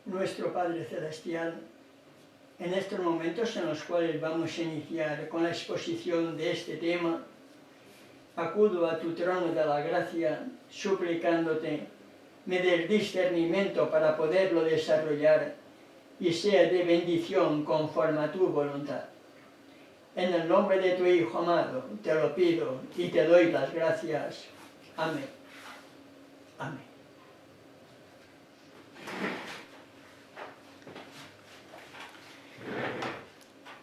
Nuestro Padre Celestial, en estos momentos en los cuales vamos a iniciar con la exposición de este tema, acudo a tu trono de la gracia suplicándote me des discernimiento para poderlo desarrollar y sea de bendición conforme a tu voluntad. En el nombre de tu Hijo amado te lo pido y te doy las gracias. Amén. Amén.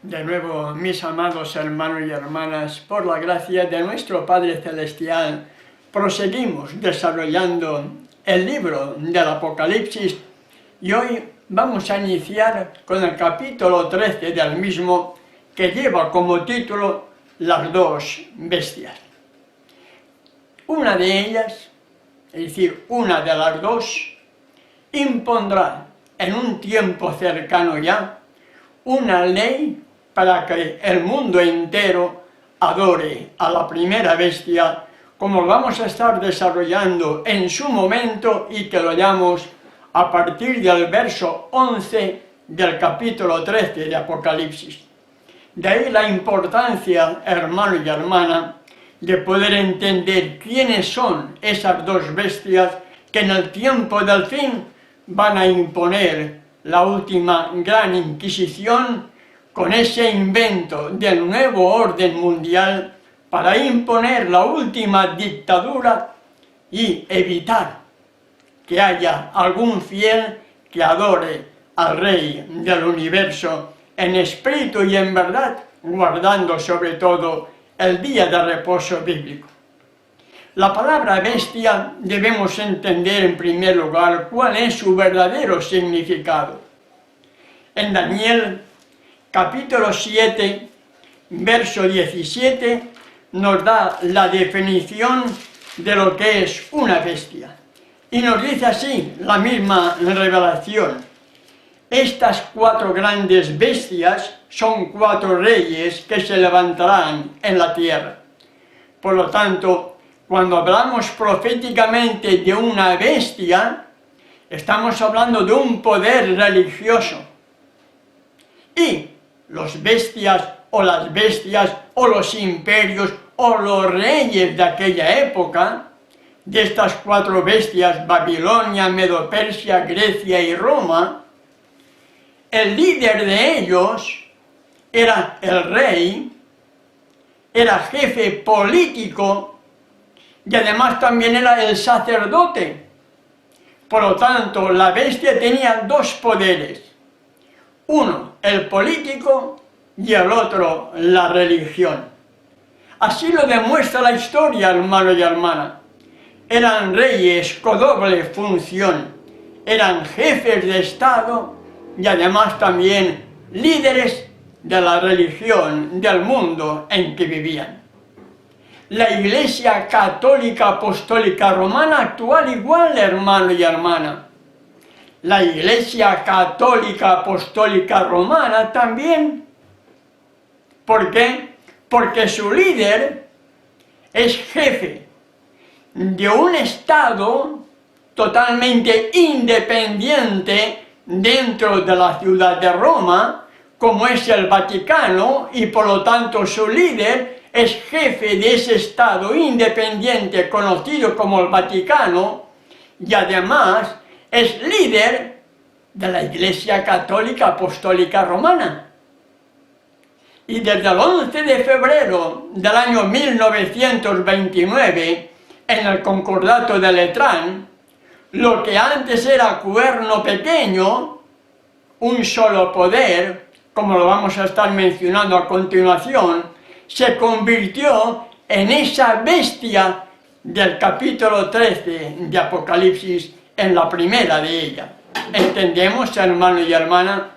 De nuevo, mis amados hermanos y hermanas, por la gracia de nuestro Padre Celestial, proseguimos desarrollando el libro del Apocalipsis y hoy vamos a iniciar con el capítulo 13 del mismo, que lleva como título Las dos bestias. Una de ellas, es decir, una de las dos, impondrá en un tiempo cercano ya una ley para que el mundo entero adore a la primera bestia, como lo vamos a estar desarrollando en su momento y que lo hallamos a partir del verso 11 del capítulo 13 de Apocalipsis. De ahí la importancia, hermano y hermana, de poder entender quiénes son esas dos bestias que en el tiempo del fin van a imponer la última gran inquisición con ese invento del nuevo orden mundial para imponer la última dictadura y evitar que haya algún fiel que adore al Rey del universo en espíritu y en verdad, guardando sobre todo el día de reposo bíblico. La palabra bestia debemos entender en primer lugar cuál es su verdadero significado. En Daniel capítulo 7, verso 17, nos da la definición de lo que es una bestia. Y nos dice así la misma revelación: estas cuatro grandes bestias son cuatro reyes que se levantarán en la tierra. Por lo tanto, cuando hablamos proféticamente de una bestia, estamos hablando de un poder religioso. Y los bestias o las bestias o los imperios o los reyes de aquella época, de estas cuatro bestias, Babilonia, Medo-Persia, Grecia y Roma, el líder de ellos era el rey, era jefe político y además también era el sacerdote. Por lo tanto, la bestia tenía dos poderes: uno, el político, y el otro, la religión. Así lo demuestra la historia, hermano y hermana. Eran reyes con doble función, eran jefes de Estado y además también líderes de la religión del mundo en que vivían. La Iglesia Católica Apostólica Romana actual igual, hermano y hermana. La Iglesia Católica Apostólica Romana también. ¿Por qué? Porque su líder es jefe de un Estado totalmente independiente dentro de la ciudad de Roma, como es el Vaticano, y por lo tanto su líder es jefe de ese Estado independiente conocido como el Vaticano, y además es líder de la Iglesia Católica Apostólica Romana. Y desde el 11 de febrero del año 1929, en el Concordato de Letrán, lo que antes era cuerno pequeño, un solo poder, como lo vamos a estar mencionando a continuación, se convirtió en esa bestia del capítulo 13 de Apocalipsis, en la primera de ella. ¿Entendemos, hermano y hermana?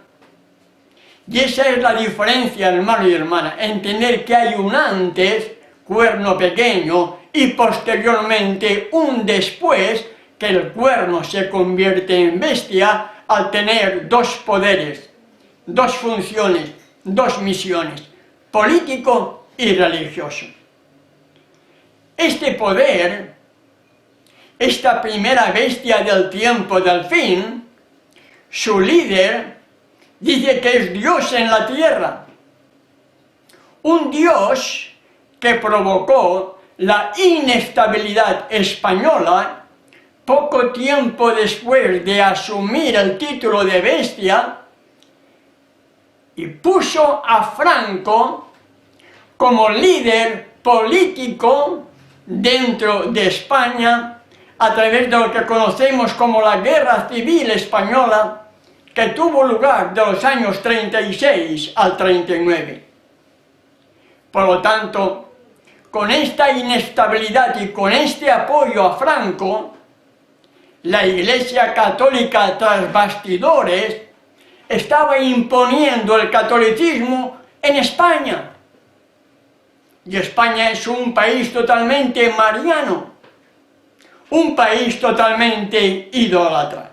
Y esa es la diferencia, hermano y hermana, entender que hay un antes, cuerno pequeño, y posteriormente un después, que el cuerno se convierte en bestia al tener dos poderes, dos funciones, dos misiones, político y religioso. Este poder, esta primera bestia del tiempo del fin, su líder, dice que es Dios en la tierra. Un Dios que provocó la inestabilidad española poco tiempo después de asumir el título de bestia, y puso a Franco como líder político dentro de España a través de lo que conocemos como la Guerra Civil Española, que tuvo lugar de los años 36 al 39. Por lo tanto, con esta inestabilidad y con este apoyo a Franco, la Iglesia Católica tras bastidores estaba imponiendo el catolicismo en España. Y España es un país totalmente mariano, un país totalmente idólatra.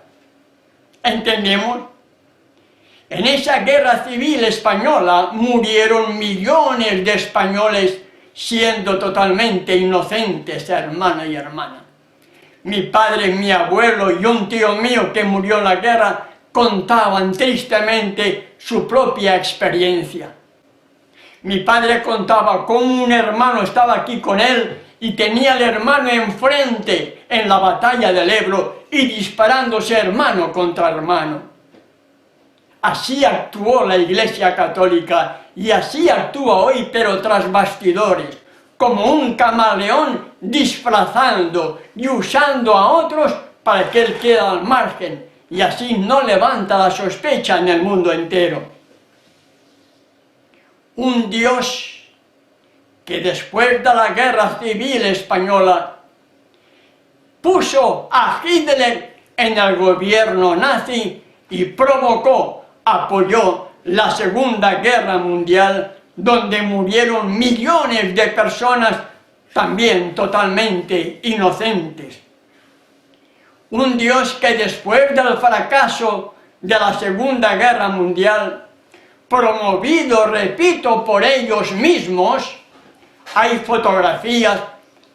¿Entendemos? En esa guerra civil española murieron millones de españoles siendo totalmente inocentes, hermano y hermana. Mi padre, mi abuelo y un tío mío que murió en la guerra contaban tristemente su propia experiencia. Mi padre contaba cómo un hermano estaba aquí con él y tenía al hermano enfrente en la batalla del Ebro y disparándose hermano contra hermano. Así actuó la Iglesia Católica y así actúa hoy, pero tras bastidores, como un camaleón disfrazando y usando a otros para que él quede al margen y así no levanta la sospecha en el mundo entero. Un Dios que después de la Guerra Civil Española puso a Hitler en el gobierno nazi y apoyó la Segunda Guerra Mundial, donde murieron millones de personas también totalmente inocentes. Un Dios que después del fracaso de la Segunda Guerra Mundial, promovido, repito, por ellos mismos, hay fotografías,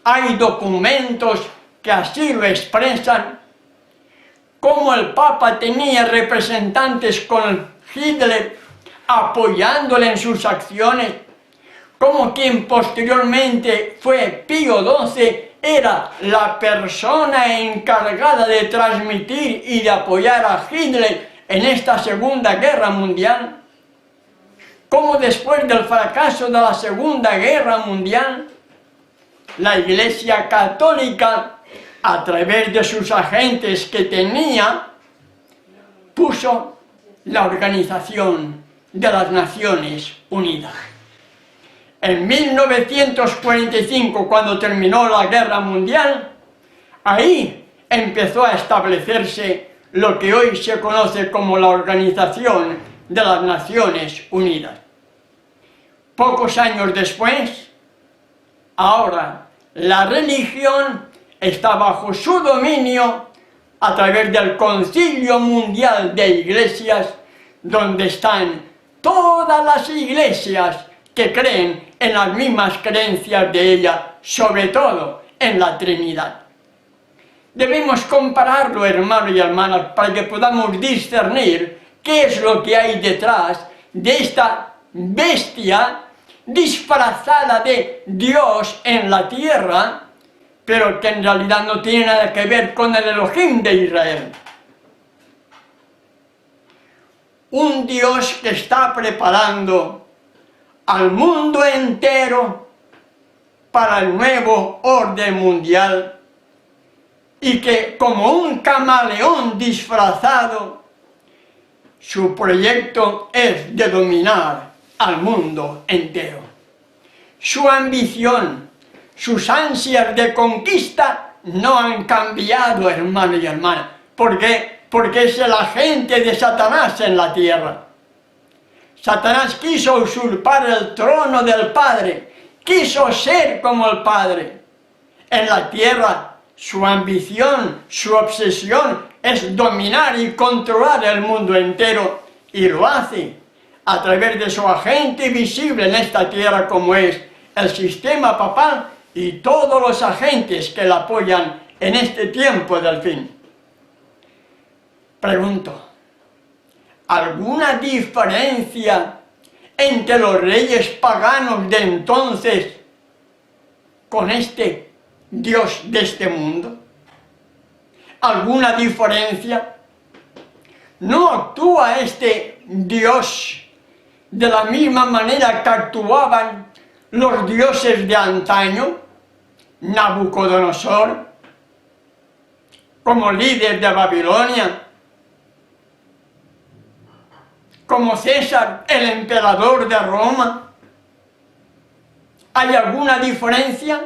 hay documentos que así lo expresan, como el Papa tenía representantes con Hitler apoyándole en sus acciones, como quien posteriormente fue Pío XII era la persona encargada de transmitir y de apoyar a Hitler en esta Segunda Guerra Mundial, como después del fracaso de la Segunda Guerra Mundial, la Iglesia Católica, a través de sus agentes que tenía, puso la Organización de las Naciones Unidas. En 1945, cuando terminó la Guerra Mundial, ahí empezó a establecerse lo que hoy se conoce como la Organización de las Naciones Unidas. Pocos años después, ahora la religión está bajo su dominio a través del Concilio Mundial de Iglesias, donde están todas las iglesias que creen en las mismas creencias de ella, sobre todo en la Trinidad. Debemos compararlo, hermanos y hermanas, para que podamos discernir qué es lo que hay detrás de esta bestia disfrazada de Dios en la tierra, pero que en realidad no tiene nada que ver con el Elohim de Israel. Un Dios que está preparando al mundo entero para el nuevo orden mundial y que, como un camaleón disfrazado, su proyecto es de dominar al mundo entero. Su ambición, sus ansias de conquista no han cambiado, hermano y hermana. ¿Por qué? Porque es el agente de Satanás en la tierra. Satanás quiso usurpar el trono del Padre, quiso ser como el Padre. En la tierra, su ambición, su obsesión es dominar y controlar el mundo entero, y lo hace a través de su agente visible en esta tierra, como es el sistema papal y todos los agentes que la apoyan en este tiempo del fin. Pregunto, alguna diferencia entre los reyes paganos de entonces con este Dios de este mundo? ¿Alguna diferencia? ¿No actúa este Dios de la misma manera que actuaban los dioses de antaño? Nabucodonosor, como líder de Babilonia, como César, el emperador de Roma. ¿Hay alguna diferencia?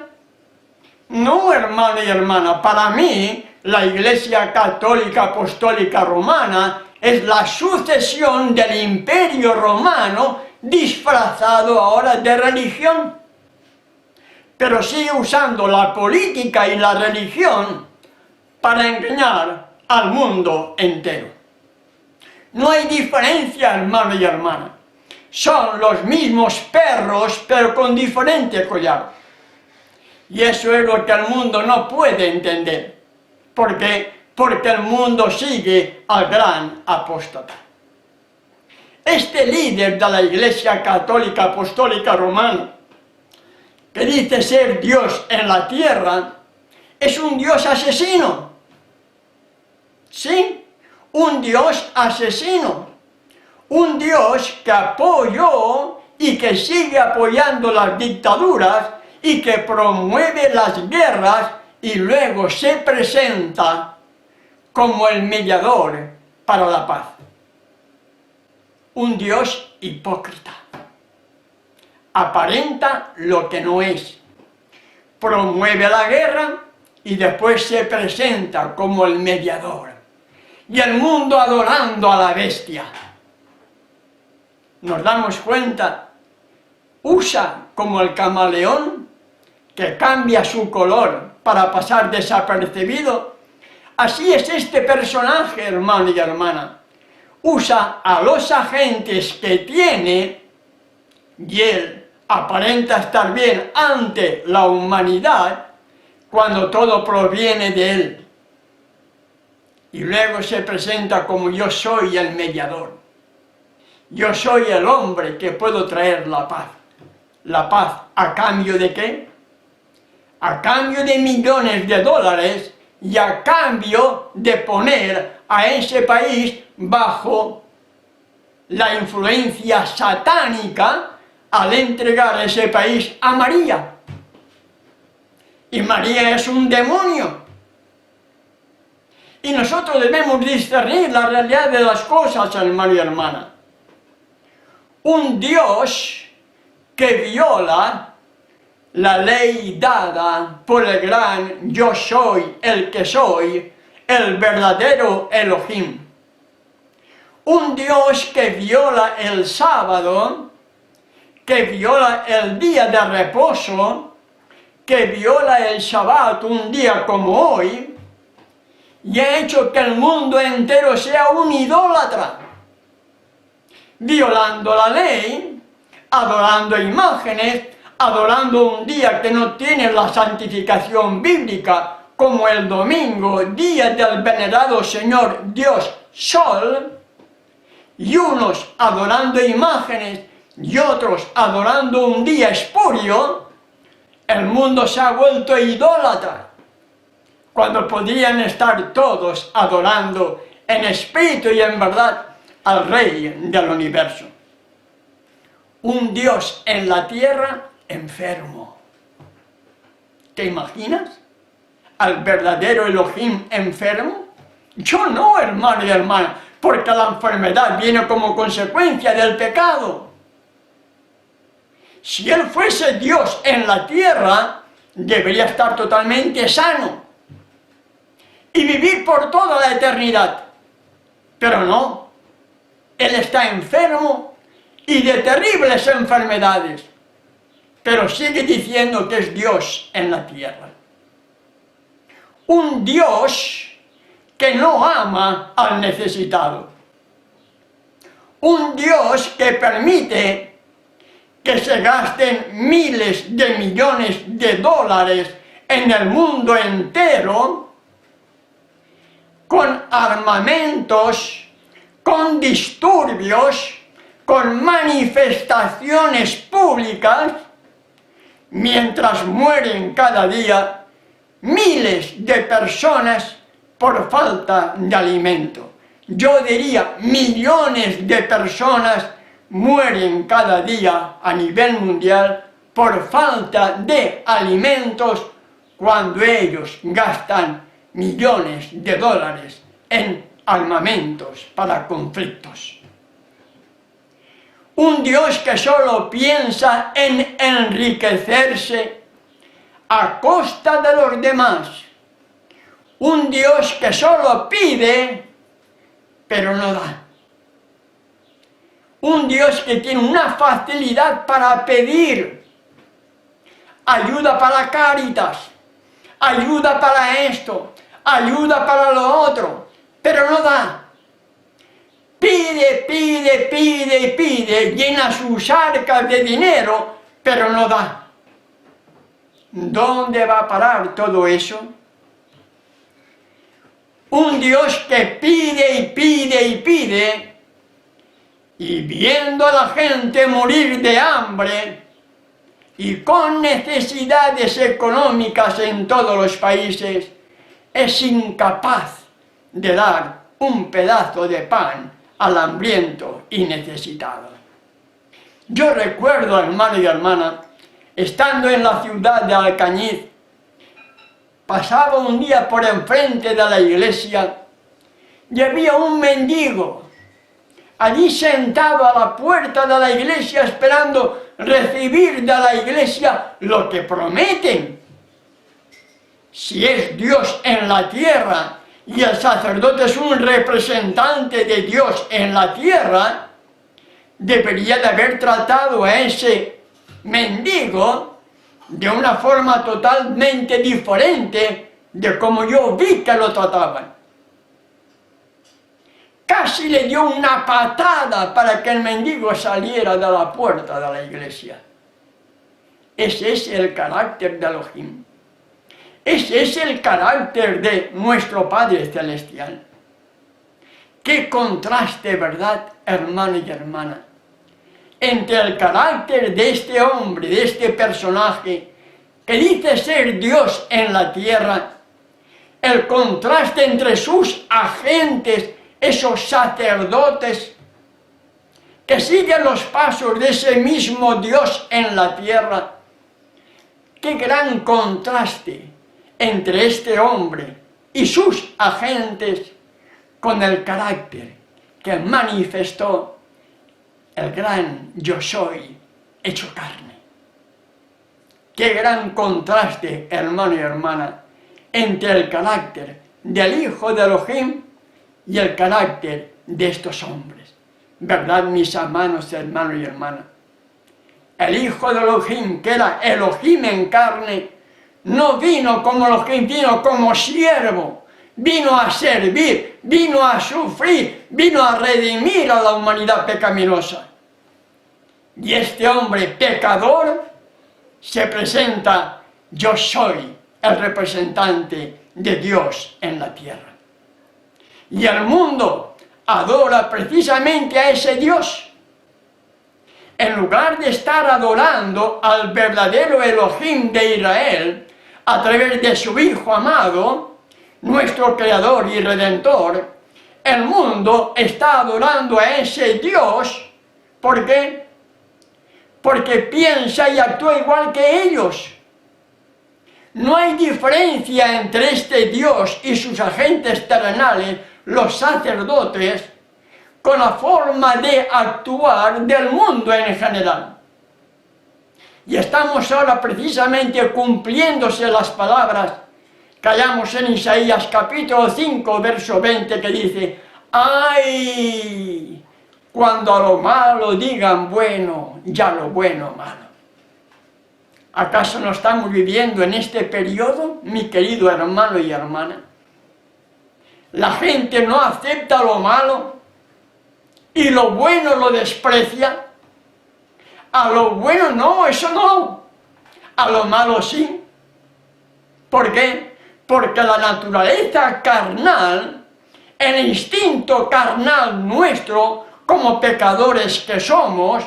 No, hermano y hermana, para mí la Iglesia Católica Apostólica Romana es la sucesión del Imperio Romano disfrazado ahora de religión. Pero sigue usando la política y la religión para engañar al mundo entero. No hay diferencia, hermano y hermana. Son los mismos perros, pero con diferente collar. Y eso es lo que el mundo no puede entender. ¿Por qué? Porque el mundo sigue al gran apóstata. Este líder de la Iglesia Católica Apostólica Romana, que dice ser Dios en la tierra, es un Dios asesino. ¿Sí? Un Dios asesino. Un Dios que apoyó y que sigue apoyando las dictaduras y que promueve las guerras y luego se presenta como el mediador para la paz. Un Dios hipócrita. Aparenta lo que no es. Promueve la guerra y después se presenta como el mediador. Y el mundo adorando a la bestia. Nos damos cuenta, usa como el camaleón, que cambia su color para pasar desapercibido. Así es este personaje, hermano y hermana. Usa a los agentes que tiene y él aparenta estar bien ante la humanidad cuando todo proviene de él. Y luego se presenta como yo soy el mediador. Yo soy el hombre que puedo traer la paz. ¿La paz a cambio de qué? A cambio de millones de dólares y a cambio de poner a ese país bajo la influencia satánica al entregar ese país a María. Y María es un demonio. Y nosotros debemos discernir la realidad de las cosas, hermano y hermana. Un Dios que viola la ley dada por el gran yo soy, el que soy, el verdadero Elohim. Un Dios que viola el sábado, que viola el día de reposo, que viola el Shabbat un día como hoy, y ha hecho que el mundo entero sea un idólatra, violando la ley, adorando imágenes, adorando un día que no tiene la santificación bíblica, como el domingo, día del venerado Señor Dios Sol, y unos adorando imágenes y otros adorando un día espurio. El mundo se ha vuelto idólatra, cuando podrían estar todos adorando en espíritu y en verdad al Rey del universo. Un Dios en la tierra enfermo. ¿Te imaginas al verdadero Elohim enfermo? Yo no, hermano y hermana, porque la enfermedad viene como consecuencia del pecado. Si Él fuese Dios en la tierra, debería estar totalmente sano y vivir por toda la eternidad. Pero no, Él está enfermo y de terribles enfermedades, pero sigue diciendo que es Dios en la tierra. Un Dios que no ama al necesitado. Un Dios que permite que se gasten miles de millones de dólares en el mundo entero con armamentos, con disturbios, con manifestaciones públicas, mientras mueren cada día miles de personas por falta de alimento. Yo diría millones de personas mueren cada día a nivel mundial por falta de alimentos cuando ellos gastan millones de dólares en armamentos para conflictos. Un Dios que solo piensa en enriquecerse a costa de los demás. Un Dios que solo pide, pero no da. Un Dios que tiene una facilidad para pedir. Ayuda para Cáritas, ayuda para esto, ayuda para lo otro, pero no da. Pide, pide, pide y pide, llena sus arcas de dinero, pero no da. ¿Dónde va a parar todo eso? Un Dios que pide y pide y pide, y viendo a la gente morir de hambre y con necesidades económicas en todos los países, es incapaz de dar un pedazo de pan al hambriento y necesitado. Yo recuerdo, hermano y hermana, estando en la ciudad de Alcañiz, pasaba un día por enfrente de la iglesia y había un mendigo allí sentado a la puerta de la iglesia esperando recibir de la iglesia lo que prometen. Si es Dios en la tierra y el sacerdote es un representante de Dios en la tierra, debería de haber tratado a ese mendigo de una forma totalmente diferente de como yo vi que lo trataban. Casi le dio una patada para que el mendigo saliera de la puerta de la iglesia. Ese es el carácter de Elohim. Ese es el carácter de nuestro Padre Celestial. Qué contraste, ¿verdad, hermano y hermana? Entre el carácter de este hombre, de este personaje, que dice ser Dios en la tierra, el contraste entre sus agentes, esos sacerdotes, que siguen los pasos de ese mismo Dios en la tierra. Qué gran contraste entre este hombre y sus agentes con el carácter que manifestó el gran yo soy hecho carne. Qué gran contraste, hermano y hermana, entre el carácter del Hijo de Elohim y el carácter de estos hombres. ¿Verdad, mis amados hermanos y hermanas? El Hijo de Elohim, que era Elohim en carne, no vino como Elohim, vino como siervo, vino a servir, vino a sufrir, vino a redimir a la humanidad pecaminosa. Y este hombre pecador se presenta: yo soy el representante de Dios en la tierra. Y el mundo adora precisamente a ese Dios. En lugar de estar adorando al verdadero Elohim de Israel a través de su Hijo amado, nuestro Creador y Redentor, el mundo está adorando a ese Dios. ¿Por qué? Porque piensa y actúa igual que ellos. No hay diferencia entre este Dios y sus agentes terrenales, los sacerdotes, con la forma de actuar del mundo en general. Y estamos ahora precisamente cumpliéndose las palabras que hallamos en Isaías capítulo 5, verso 20, que dice: ¡ay! Cuando a lo malo digan bueno, ya lo bueno malo. ¿Acaso no estamos viviendo en este periodo, mi querido hermano y hermana? La gente no acepta lo malo y lo bueno lo desprecia. A lo bueno no, eso no. A lo malo sí. ¿Por qué? Porque la naturaleza carnal el instinto carnal nuestro, como pecadores que somos,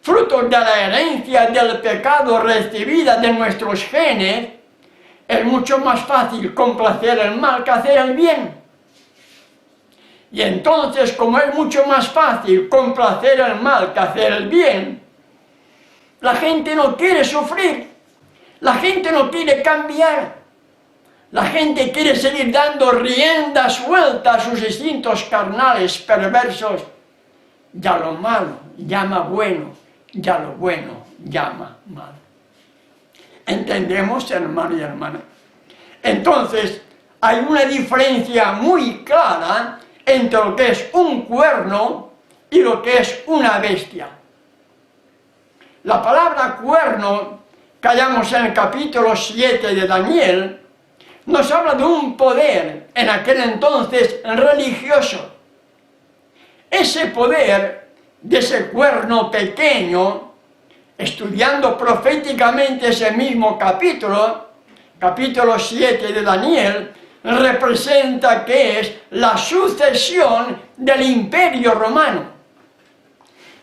fruto de la herencia del pecado recibida de nuestros genes, es mucho más fácil complacer el mal que hacer el bien. Y entonces, como es mucho más fácil complacer el mal que hacer el bien, la gente no quiere sufrir, la gente no quiere cambiar, la gente quiere seguir dando rienda suelta a sus instintos carnales perversos. Ya lo malo llama bueno, ya lo bueno llama mal. ¿Entendemos, hermano y hermana? Entonces, hay una diferencia muy clara entre lo que es un cuerno y lo que es una bestia. La palabra cuerno, que hallamos en el capítulo 7 de Daniel, nos habla de un poder en aquel entonces religioso. Ese poder de ese cuerno pequeño, estudiando proféticamente ese mismo capítulo 7 de Daniel, representa que es la sucesión del Imperio Romano.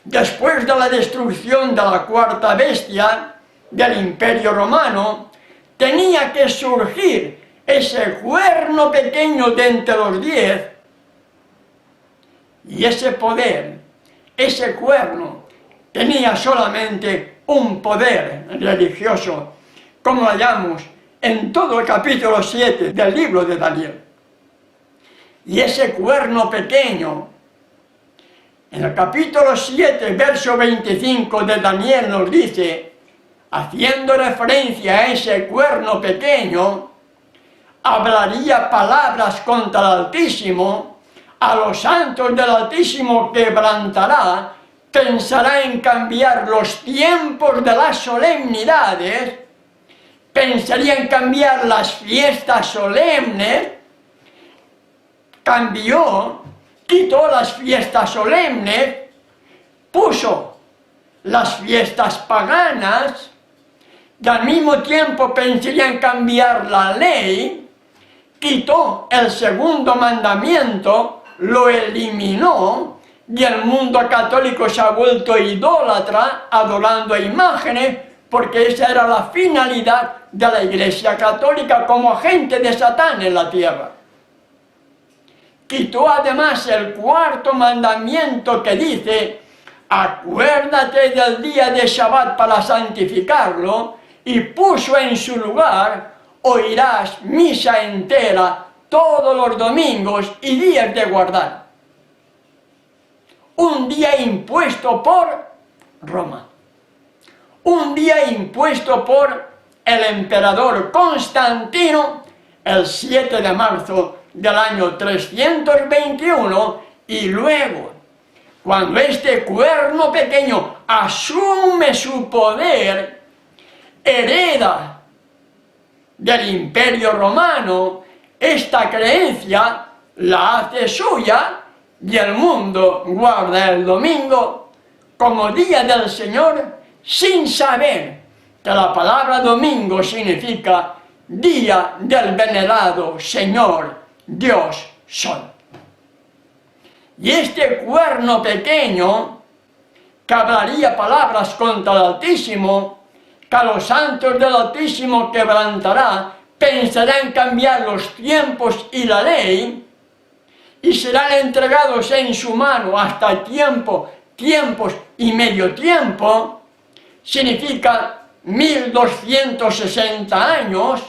Después de la destrucción de la cuarta bestia del Imperio Romano, tenía que surgir ese cuerno pequeño de entre los 10, y ese poder, ese cuerno, tenía solamente un poder religioso, como lo hallamos en todo el capítulo 7 del libro de Daniel. Y ese cuerno pequeño, en el capítulo 7, verso 25 de Daniel nos dice, haciendo referencia a ese cuerno pequeño, hablaría palabras contra el Altísimo, a los santos del Altísimo quebrantará, pensará en cambiar los tiempos de las solemnidades, pensaría en cambiar las fiestas solemnes, quitó las fiestas solemnes, puso las fiestas paganas, y al mismo tiempo pensaría en cambiar la ley, quitó el segundo mandamiento, lo eliminó, y el mundo católico se ha vuelto idólatra, adorando a imágenes, porque esa era la finalidad de la Iglesia Católica como agente de Satán en la tierra. Quitó además el cuarto mandamiento que dice, acuérdate del día de Shabbat para santificarlo, y puso en su lugar, oirás misa entera todos los domingos y días de guardar. Un día impuesto por Roma. Un día impuesto por el emperador Constantino el 7 de marzo del año 321, y luego, cuando este cuerno pequeño asume su poder, hereda del Imperio Romano, esta creencia la hace suya, y el mundo guarda el domingo como día del Señor, sin saber que la palabra domingo significa día del venerado Señor Dios Sol. Y este cuerno pequeño, que hablaría palabras contra el Altísimo, que a los santos del Altísimo quebrantará, pensará en cambiar los tiempos y la ley, y serán entregados en su mano hasta tiempos y medio tiempo, significa 1260 años,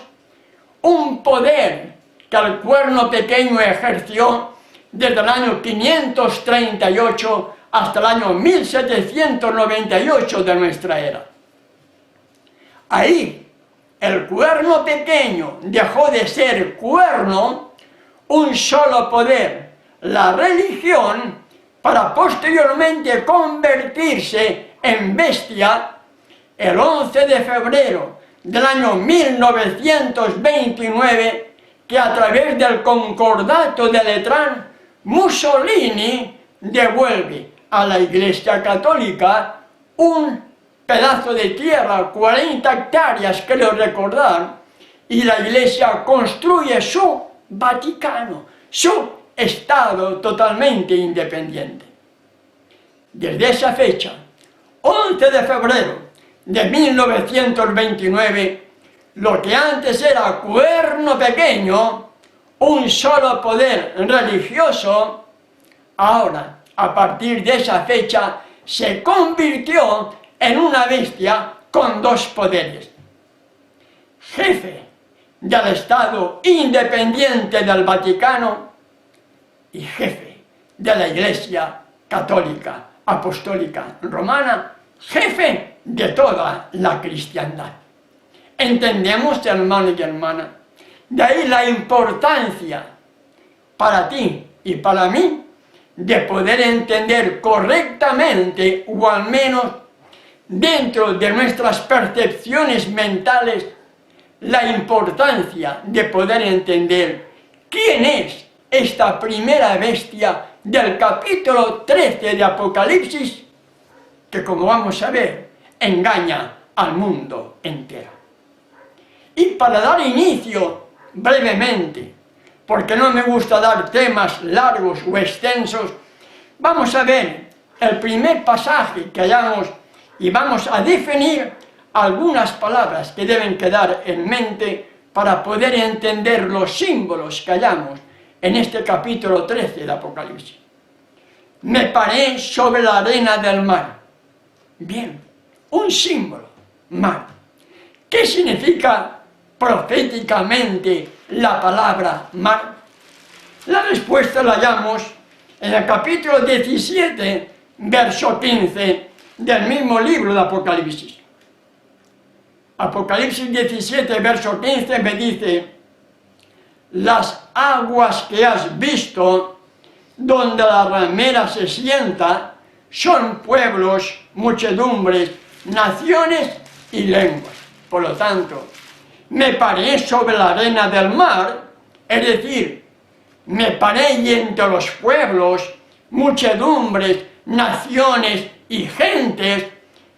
un poder que el cuerno pequeño ejerció desde el año 538 hasta el año 1798 de nuestra era. Ahí, el cuerno pequeño dejó de ser cuerno, un solo poder, la religión, para posteriormente convertirse en bestia el 11 de febrero del año 1929, que a través del Concordato de Letrán, Mussolini devuelve a la Iglesia Católica un pedazo de tierra, 40 hectáreas, creo recordar, y la Iglesia construye su Vaticano, su estado totalmente independiente. Desde esa fecha, 11 de febrero de 1929, lo que antes era Cuerno Pequeño, un solo poder religioso, ahora, a partir de esa fecha, se convirtió en una bestia con dos poderes: jefe del Estado independiente del Vaticano y jefe de la Iglesia Católica Apostólica Romana, jefe de toda la cristiandad. ¿Entendemos, hermano y hermana? De ahí la importancia para ti y para mí de poder entender correctamente, o al menos dentro de nuestras percepciones mentales, la importancia de poder entender quién es esta primera bestia del capítulo 13 de Apocalipsis, que, como vamos a ver, engaña al mundo entero. Y para dar inicio brevemente, porque no me gusta dar temas largos o extensos, vamos a ver el primer pasaje que hallamos y vamos a definir algunas palabras que deben quedar en mente para poder entender los símbolos que hallamos en este capítulo 13 de Apocalipsis. Me paré sobre la arena del mar. Bien, un símbolo, mar. ¿Qué significa proféticamente la palabra mar? La respuesta la hallamos en el capítulo 17, verso 15 del mismo libro de Apocalipsis. Apocalipsis 17, verso 15 me dice: las aguas que has visto, donde la ramera se sienta, son pueblos, muchedumbres, naciones y lenguas. Por lo tanto, me paré sobre la arena del mar, es decir, me paré y entre los pueblos, muchedumbres, naciones y gentes.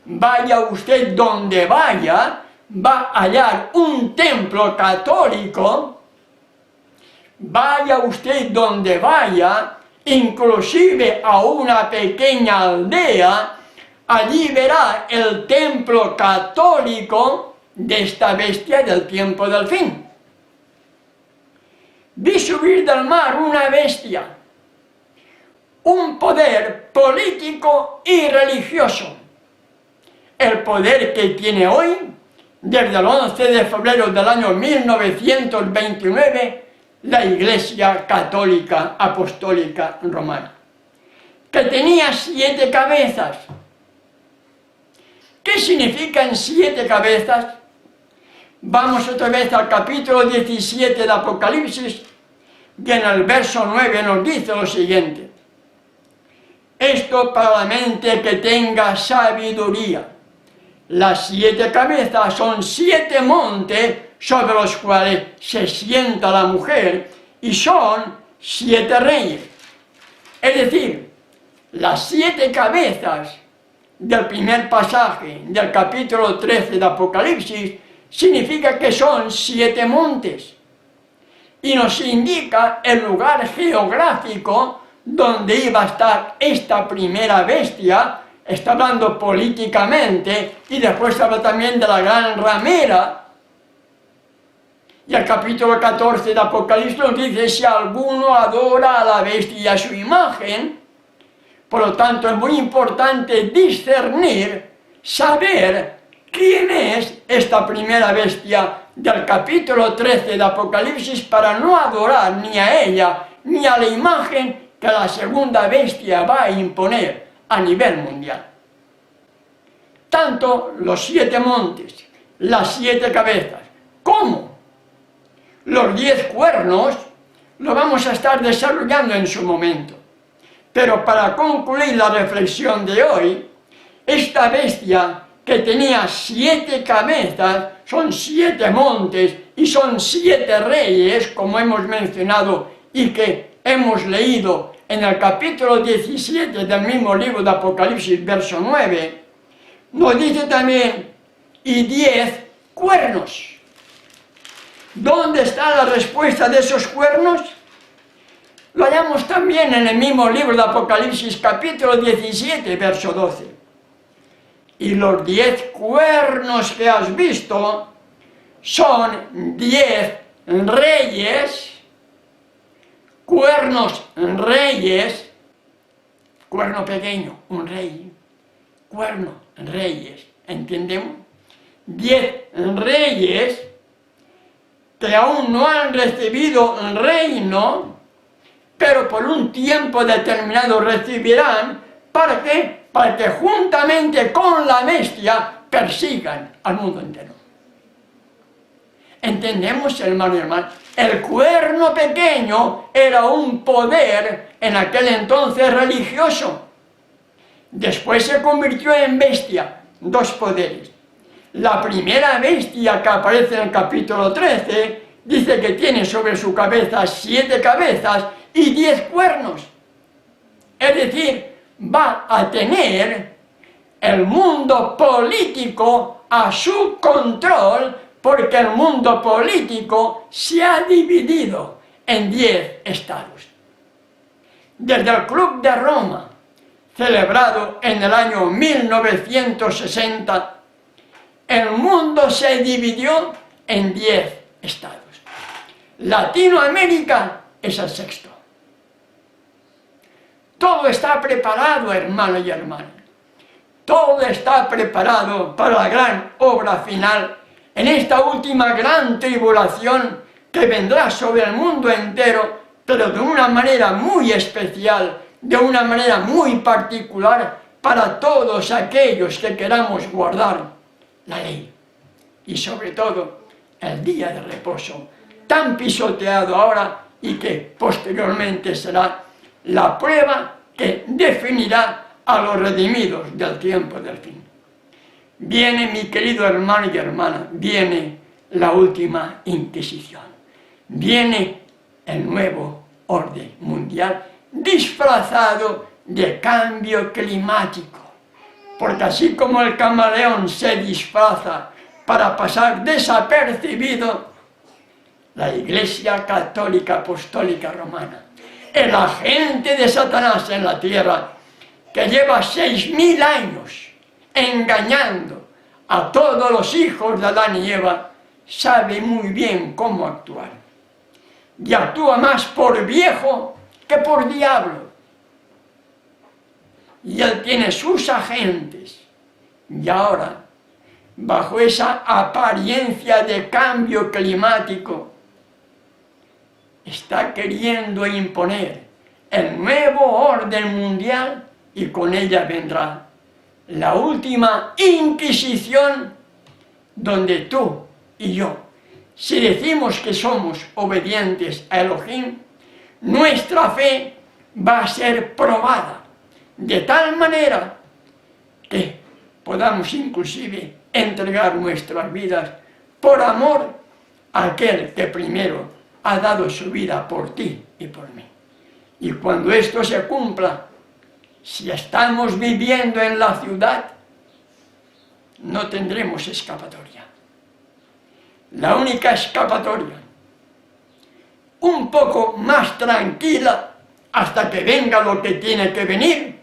Vaya usted donde vaya, va a hallar un templo católico. Vaya usted donde vaya, inclusive a una pequeña aldea, allí verá el templo católico de esta bestia del tiempo del fin. Vi subir del mar una bestia, un poder político y religioso. El poder que tiene hoy, desde el 11 de febrero del año 1929, la Iglesia Católica Apostólica Romana, que tenía 7 cabezas. ¿Qué significan 7 cabezas? Vamos otra vez al capítulo 17 de Apocalipsis, y en el verso 9 nos dice lo siguiente: esto para la mente que tenga sabiduría. Las 7 cabezas son 7 montes sobre los cuales se sienta la mujer, y son 7 reyes. Es decir, las 7 cabezas del primer pasaje del capítulo 13 de Apocalipsis significa que son 7 montes, y nos indica el lugar geográfico donde iba a estar esta primera bestia. Está hablando políticamente, y después habla también de la gran ramera. Y el capítulo 14 de Apocalipsis nos dice: si alguno adora a la bestia y a su imagen. Por lo tanto, es muy importante discernir, saber quién es esta primera bestia del capítulo 13 de Apocalipsis, para no adorar ni a ella ni a la imagen que la segunda bestia va a imponer a nivel mundial. Tanto los 7 montes, las 7 cabezas, como los 10 cuernos, lo vamos a estar desarrollando en su momento. Pero para concluir la reflexión de hoy, esta bestia que tenía 7 cabezas, son 7 montes y son 7 reyes, como hemos mencionado y que hemos leído en el capítulo 17 del mismo libro de Apocalipsis, verso 9, nos dice también: y 10 cuernos. ¿Dónde está la respuesta de esos cuernos? Lo hallamos también en el mismo libro de Apocalipsis, capítulo 17, verso 12. Y los 10 cuernos que has visto son 10 reyes, cuernos reyes, cuerno pequeño, un rey, cuerno reyes, ¿entendemos? 10 reyes que aún no han recibido reino, pero por un tiempo determinado recibirán. ¿Para qué? Para que juntamente con la bestia persigan al mundo entero. ¿Entendemos, hermano y hermana? El cuerno pequeño era un poder en aquel entonces religioso. Después se convirtió en bestia, 2 poderes. La primera bestia que aparece en el capítulo 13 dice que tiene sobre su cabeza 7 cabezas y 10 cuernos. Es decir, va a tener el mundo político a su control, porque el mundo político se ha dividido en 10 estados. Desde el Club de Roma, celebrado en el año 1960, el mundo se dividió en 10 estados. Latinoamérica es el 6º. Todo está preparado, hermano y hermana. Todo está preparado para la gran obra final, en esta última gran tribulación que vendrá sobre el mundo entero, pero de una manera muy especial, de una manera muy particular, para todos aquellos que queramos guardar la ley. Y sobre todo, el día de reposo, tan pisoteado ahora y que posteriormente será la prueba que definirá a los redimidos del tiempo del fin. Viene, mi querido hermano y hermana, viene la última Inquisición. Viene el nuevo orden mundial disfrazado de cambio climático. Porque así como el camaleón se disfraza para pasar desapercibido, la Iglesia Católica Apostólica Romana, el agente de Satanás en la tierra, que lleva 6.000 años engañando a todos los hijos de Adán y Eva, sabe muy bien cómo actuar. Y actúa más por viejo que por diablo. Y él tiene sus agentes. Y ahora, bajo esa apariencia de cambio climático, está queriendo imponer el nuevo orden mundial, y con ella vendrá la última Inquisición, donde tú y yo, si decimos que somos obedientes a Elohim, nuestra fe va a ser probada, de tal manera que podamos inclusive entregar nuestras vidas por amor a aquel que primero ha dado su vida por ti y por mí. Y cuando esto se cumpla, si estamos viviendo en la ciudad, no tendremos escapatoria. La única escapatoria, un poco más tranquila hasta que venga lo que tiene que venir,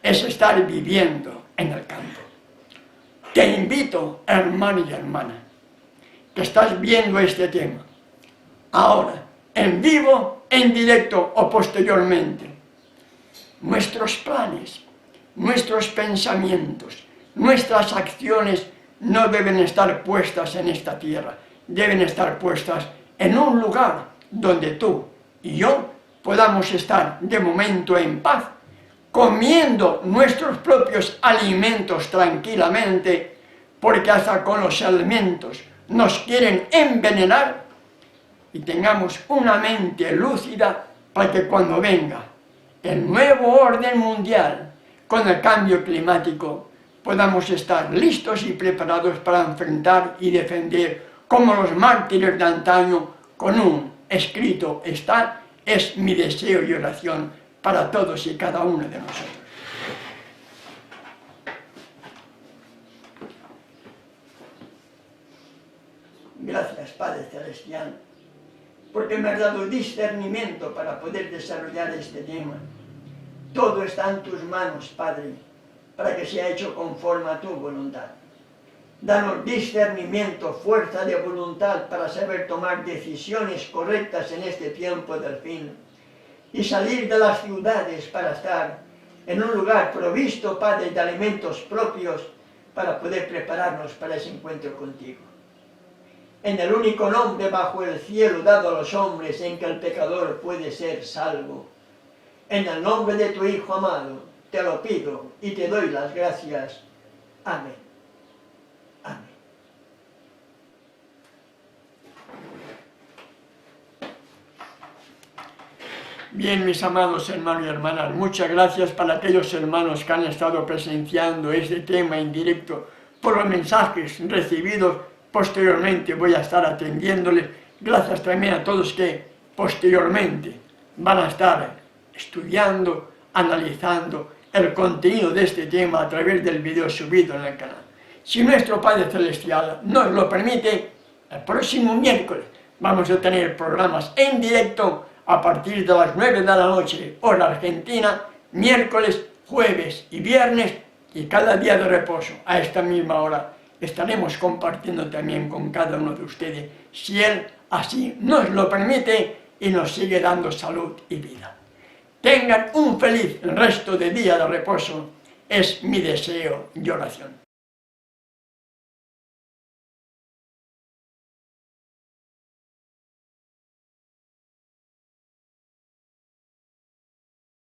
es estar viviendo en el campo. Te invito, hermano y hermana, que estás viendo este tema, ahora, en vivo, en directo o posteriormente. Nuestros planes, nuestros pensamientos, nuestras acciones no deben estar puestas en esta tierra, deben estar puestas en un lugar donde tú y yo podamos estar de momento en paz, comiendo nuestros propios alimentos tranquilamente, porque hasta con los alimentos nos quieren envenenar, y tengamos una mente lúcida para que cuando venga el nuevo orden mundial con el cambio climático podamos estar listos y preparados para enfrentar y defender, como los mártires de antaño, con un escrito está, es mi deseo y oración para todos y cada uno de nosotros. Gracias, Padre Celestial, porque me has dado discernimiento para poder desarrollar este tema. Todo está en tus manos, Padre, para que sea hecho conforme a tu voluntad. Danos discernimiento, fuerza de voluntad para saber tomar decisiones correctas en este tiempo del fin y salir de las ciudades para estar en un lugar provisto, Padre, de alimentos propios para poder prepararnos para ese encuentro contigo. En el único nombre bajo el cielo dado a los hombres en que el pecador puede ser salvo. En el nombre de tu Hijo amado, te lo pido y te doy las gracias. Amén. Amén. Bien, mis amados hermanos y hermanas, muchas gracias para aquellos hermanos que han estado presenciando este tema en directo, por los mensajes recibidos. Posteriormente voy a estar atendiéndoles. Gracias también a todos que posteriormente van a estar estudiando, analizando el contenido de este tema a través del video subido en el canal. Si nuestro Padre Celestial nos lo permite, el próximo miércoles vamos a tener programas en directo a partir de las 9 de la noche, hora argentina, miércoles, jueves y viernes, y cada día de reposo a esta misma hora estaremos compartiendo también con cada uno de ustedes, si Él así nos lo permite y nos sigue dando salud y vida. Tengan un feliz resto de día de reposo, es mi deseo y oración.